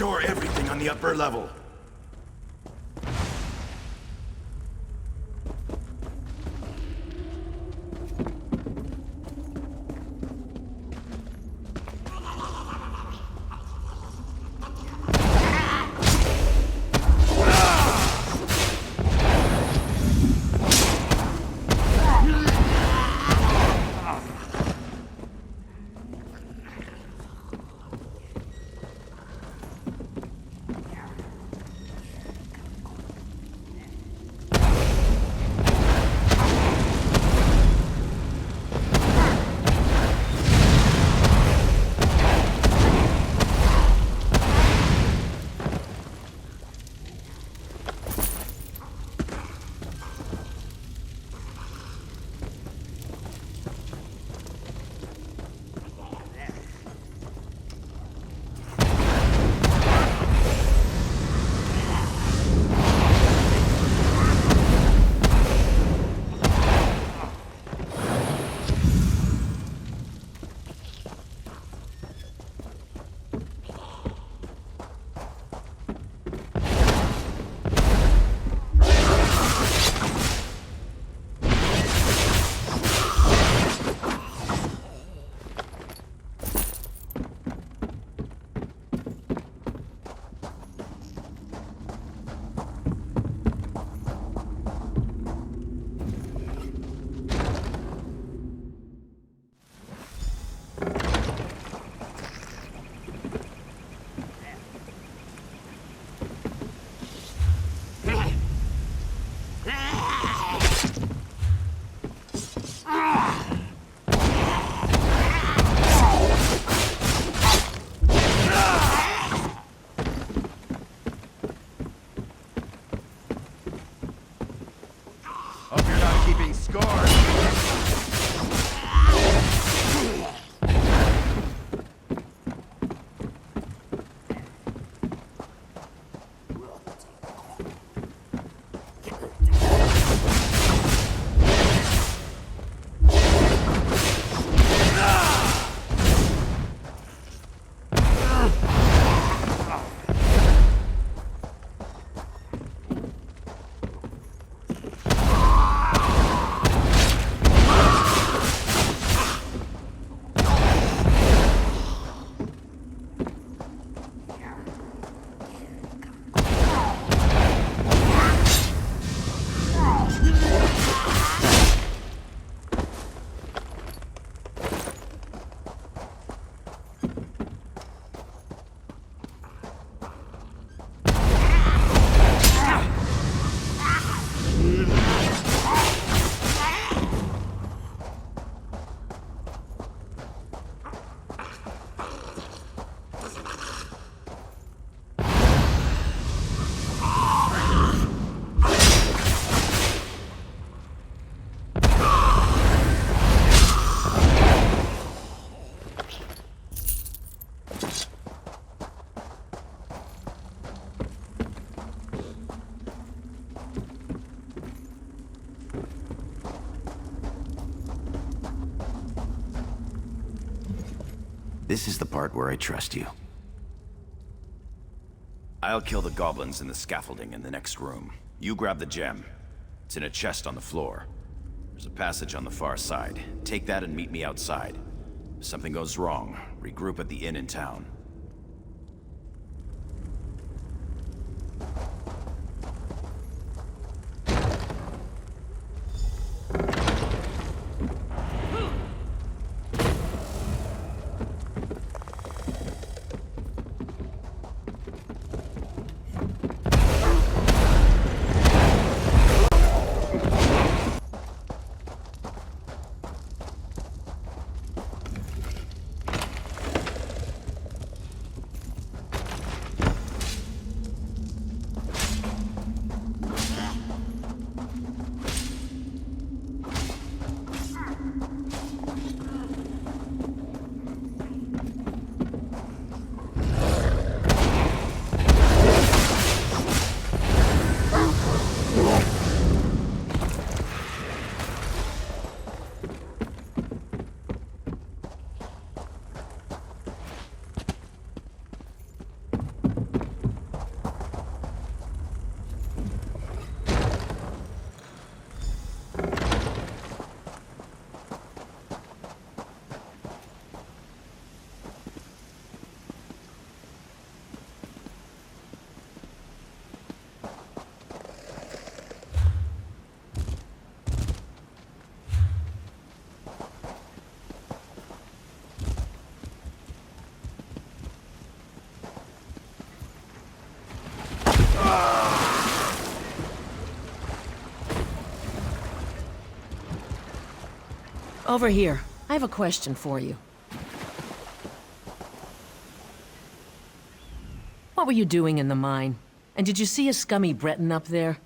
Store everything on the upper level. This is the part where I trust you. I'll kill the goblins in the scaffolding in the next room. You grab the gem. It's in a chest on the floor. There's a passage on the far side. Take that and meet me outside. If something goes wrong, regroup at the inn in town. Over here. I have a question for you. What were you doing in the mine? And did you see a scummy Breton up there?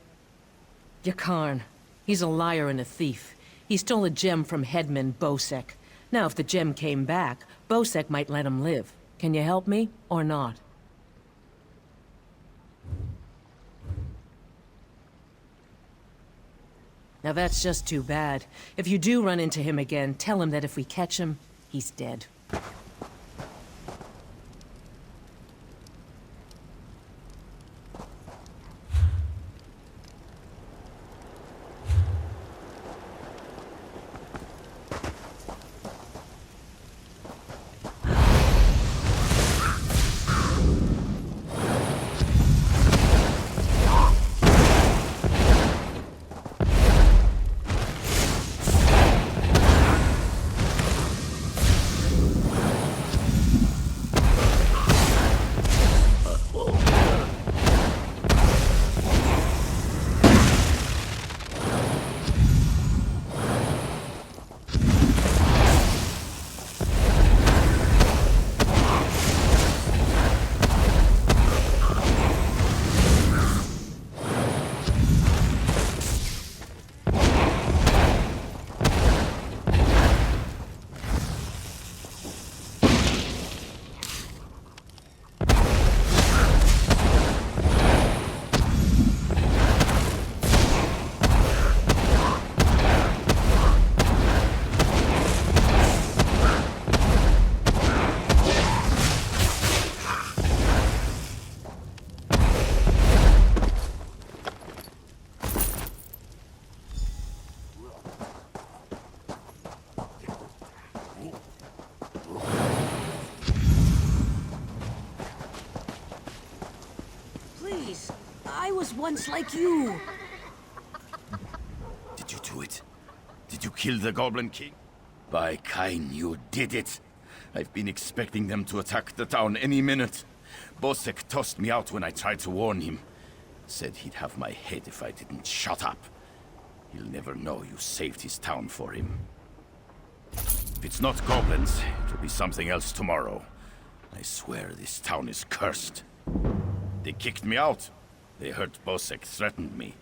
Yakarn. He's a liar and a thief. He stole a gem from headman Bosek. Now, if the gem came back, Bosek might let him live. Can you help me, or not? Now that's just too bad. If you do run into him again, tell him that if we catch him, he's dead. I was once like you. Did you do it? Did you kill the Goblin King? By Kain, you did it. I've been expecting them to attack the town any minute. Bosek tossed me out when I tried to warn him. Said he'd have my head if I didn't shut up. He'll never know you saved his town for him. If it's not goblins, it'll be something else tomorrow. I swear this town is cursed. They kicked me out. They heard Bosek threatened me.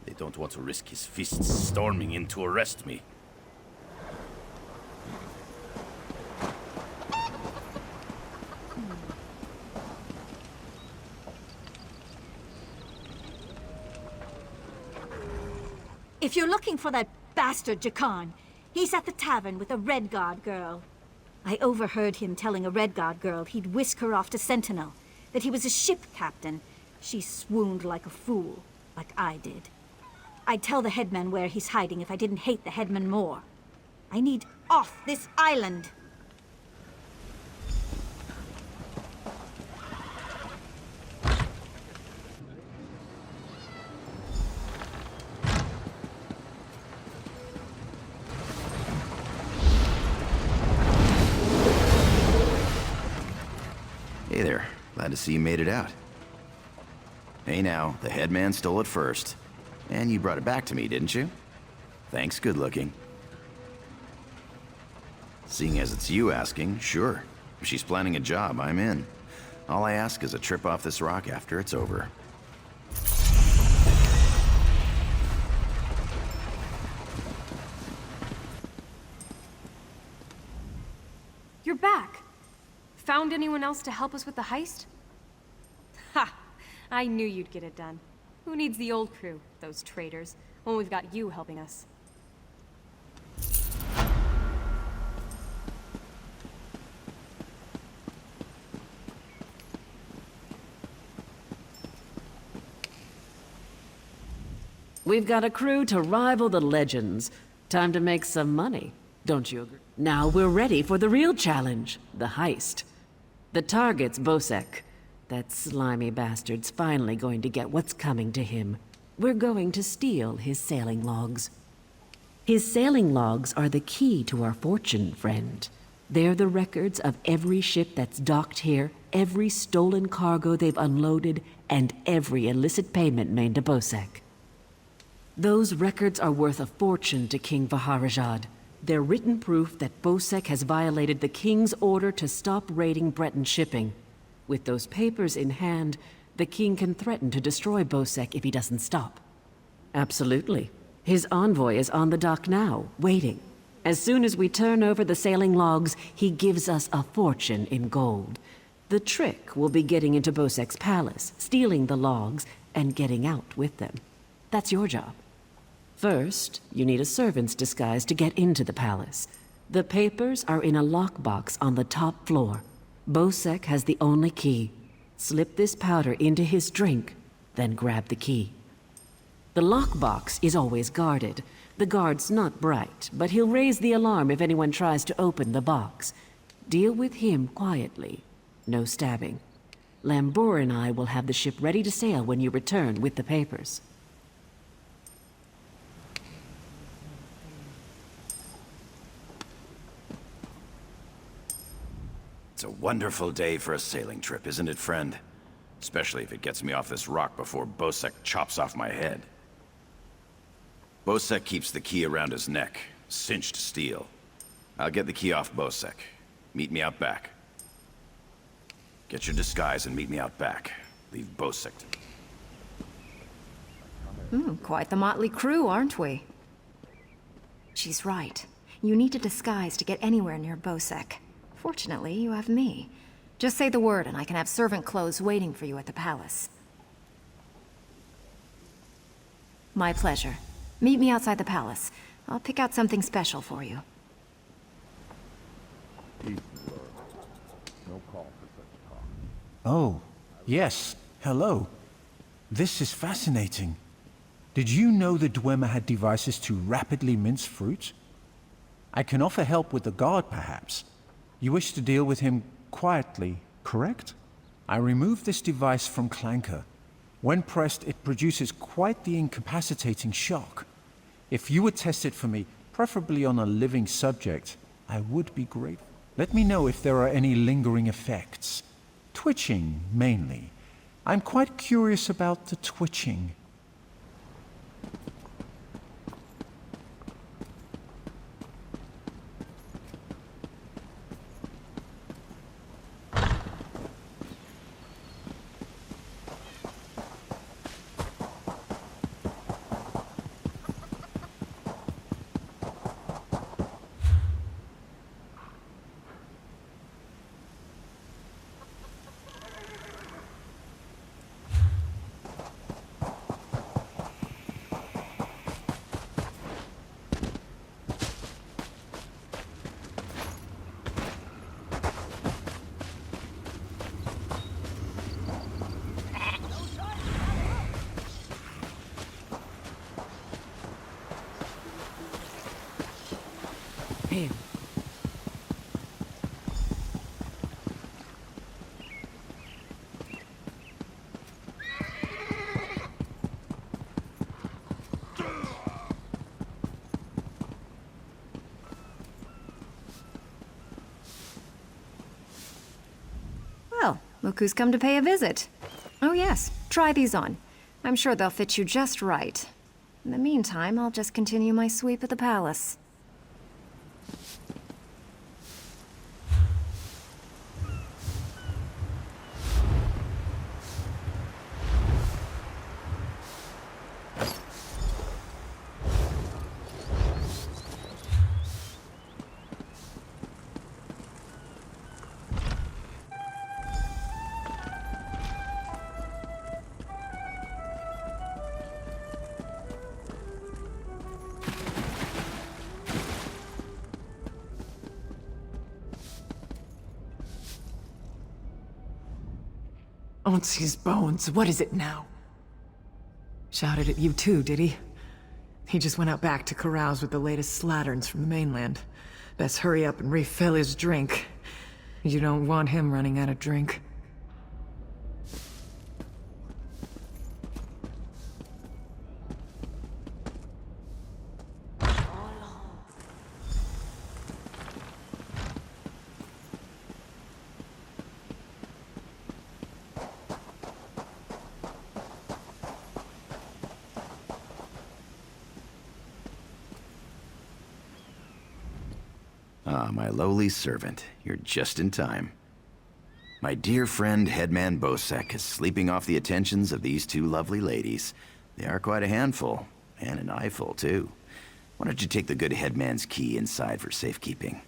They don't want to risk his fists storming in to arrest me. If you're looking for that bastard Jakarn, he's at the tavern with a Redguard girl. I overheard him telling a Redguard girl he'd whisk her off to Sentinel, that he was a ship captain. She swooned like a fool, like I did. I'd tell the headman where he's hiding if I didn't hate the headman more. I need off this island. Hey there. Glad to see you made it out. Hey now, the headman stole it first. And you brought it back to me, didn't you? Thanks, good looking. Seeing as it's you asking, sure. If she's planning a job, I'm in. All I ask is a trip off this rock after it's over. You're back. Found anyone else to help us with the heist? Ha! I knew you'd get it done. Who needs the old crew, those traitors, when we've got you helping us? We've got a crew to rival the legends. Time to make some money, don't you agree? Now we're ready for the real challenge, the heist. The target's Bosek. That slimy bastard's finally going to get what's coming to him. We're going to steal his sailing logs. His sailing logs are the key to our fortune, friend. They're the records of every ship that's docked here, every stolen cargo they've unloaded, and every illicit payment made to Bosek. Those records are worth a fortune to King Vaharajad. They're written proof that Bosek has violated the King's order to stop raiding Breton shipping. With those papers in hand, the King can threaten to destroy Bosek if he doesn't stop. Absolutely. His envoy is on the dock now, waiting. As soon as we turn over the sailing logs, he gives us a fortune in gold. The trick will be getting into Bosek's palace, stealing the logs, and getting out with them. That's your job. First, you need a servant's disguise to get into the palace. The papers are in a lockbox on the top floor. Bosek has the only key. Slip this powder into his drink, then grab the key. The lockbox is always guarded. The guard's not bright, but he'll raise the alarm if anyone tries to open the box. Deal with him quietly. No stabbing. Lambour and I will have the ship ready to sail when you return with the papers. It's a wonderful day for a sailing trip, isn't it, friend? Especially if it gets me off this rock before Bosek chops off my head. Bosek keeps the key around his neck, cinched steel. I'll get the key off Bosek. Meet me out back. Get your disguise and meet me out back. Leave Bosek to... Quite the motley crew, aren't we? She's right. You need a disguise to get anywhere near Bosek. Fortunately, you have me. Just say the word and I can have servant clothes waiting for you at the palace. My pleasure. Meet me outside the palace. I'll pick out something special for you. Oh, yes. Hello. This is fascinating. Did you know the Dwemer had devices to rapidly mince fruit? I can offer help with the guard, perhaps. You wish to deal with him quietly, correct? I removed this device from Clanker. When pressed, it produces quite the incapacitating shock. If you would test it for me, preferably on a living subject, I would be grateful. Let me know if there are any lingering effects. Twitching, mainly. I'm quite curious about the twitching. Here. Well, look who's come to pay a visit. Oh yes, try these on. I'm sure they'll fit you just right. In the meantime, I'll just continue my sweep at the palace. Onsi's bones, what is it now? Shouted at you too, did he? He just went out back to carouse with the latest slatterns from the mainland. Best hurry up and refill his drink. You don't want him running out of drink. Ah, my lowly servant. You're just in time. My dear friend, Headman Bosek, is sleeping off the attentions of these two lovely ladies. They are quite a handful, and an eyeful, too. Why don't you take the good headman's key inside for safekeeping?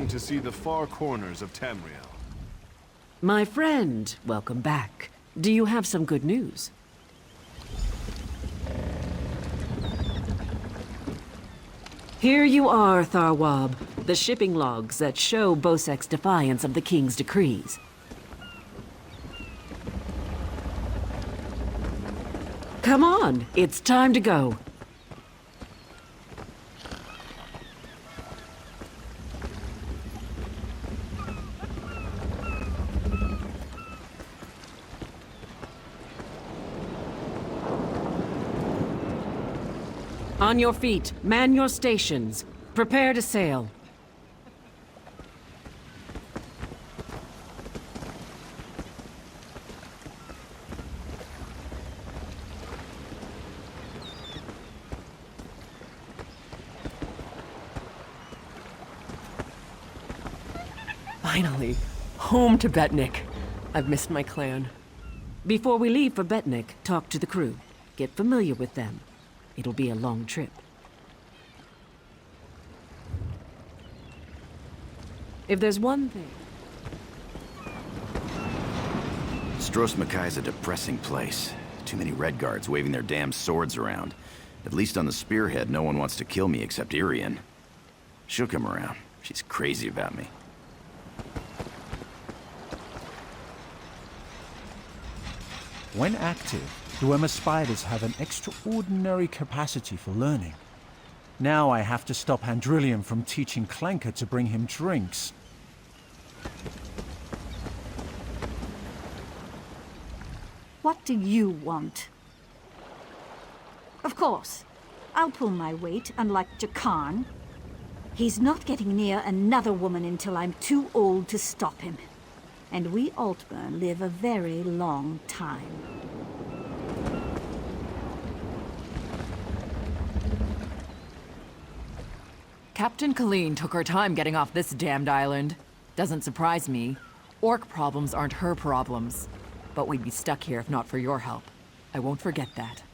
To see the far corners of Tamriel. My friend, welcome back. Do you have some good news? Here you are, Tharwab. The shipping logs that show Bosek's defiance of the King's decrees. Come on, it's time to go. On your feet, man your stations. Prepare to sail. Finally, home to Betnik. I've missed my clan. Before we leave for Betnik, talk to the crew. Get familiar with them. It'll be a long trip. If there's one thing... Stros M'Kai is a depressing place. Too many red guards waving their damn swords around. At least on the Spearhead, no one wants to kill me except Irian. She'll come around. She's crazy about me. When active, Dwemer spiders have an extraordinary capacity for learning. Now I have to stop Handrillion from teaching Clanker to bring him drinks. What do you want? Of course, I'll pull my weight, unlike Jakan. He's not getting near another woman until I'm too old to stop him. And we Altburn live a very long time. Captain Colleen took her time getting off this damned island. Doesn't surprise me. Orc problems aren't her problems. But we'd be stuck here if not for your help. I won't forget that.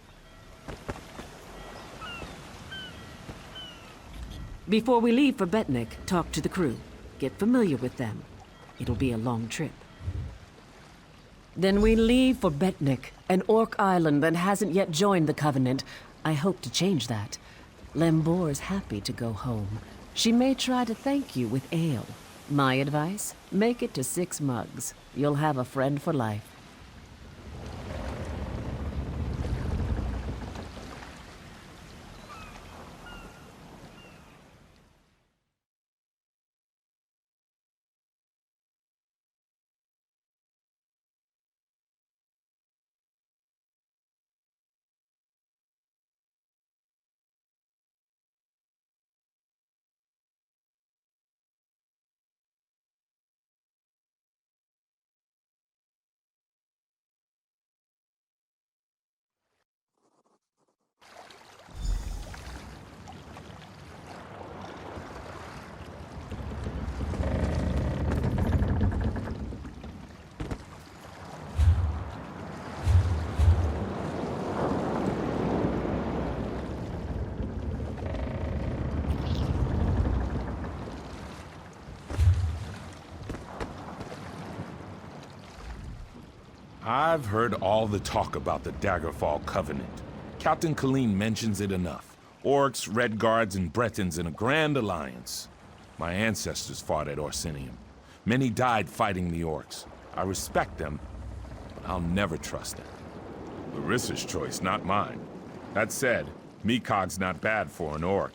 Before we leave for Betnik, talk to the crew. Get familiar with them. It'll be a long trip. Then we leave for Betnik, an orc island that hasn't yet joined the Covenant. I hope to change that. Lembor's happy to go home. She may try to thank you with ale. My advice? Make it to 6 mugs. You'll have a friend for life. I've heard all the talk about the Daggerfall Covenant. Captain Colleen mentions it enough. Orcs, Red Guards, and Bretons in a grand alliance. My ancestors fought at Orsinium. Many died fighting the Orcs. I respect them, but I'll never trust them. Larissa's choice, not mine. That said, M'Kai's not bad for an Orc.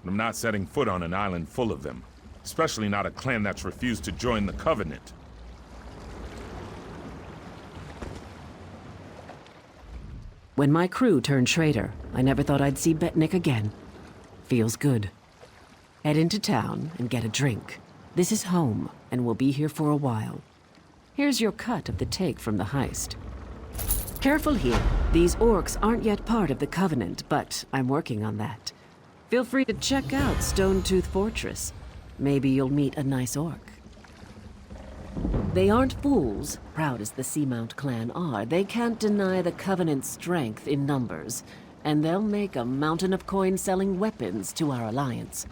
But I'm not setting foot on an island full of them. Especially not a clan that's refused to join the Covenant. When my crew turned traitor, I never thought I'd see Betnik again. Feels good. Head into town and get a drink. This is home, and we'll be here for a while. Here's your cut of the take from the heist. Careful here. These orcs aren't yet part of the Covenant, but I'm working on that. Feel free to check out Stonetooth Fortress. Maybe you'll meet a nice orc. They aren't fools, proud as the Seamount clan are. They can't deny the Covenant's strength in numbers, and they'll make a mountain of coin selling weapons to our alliance.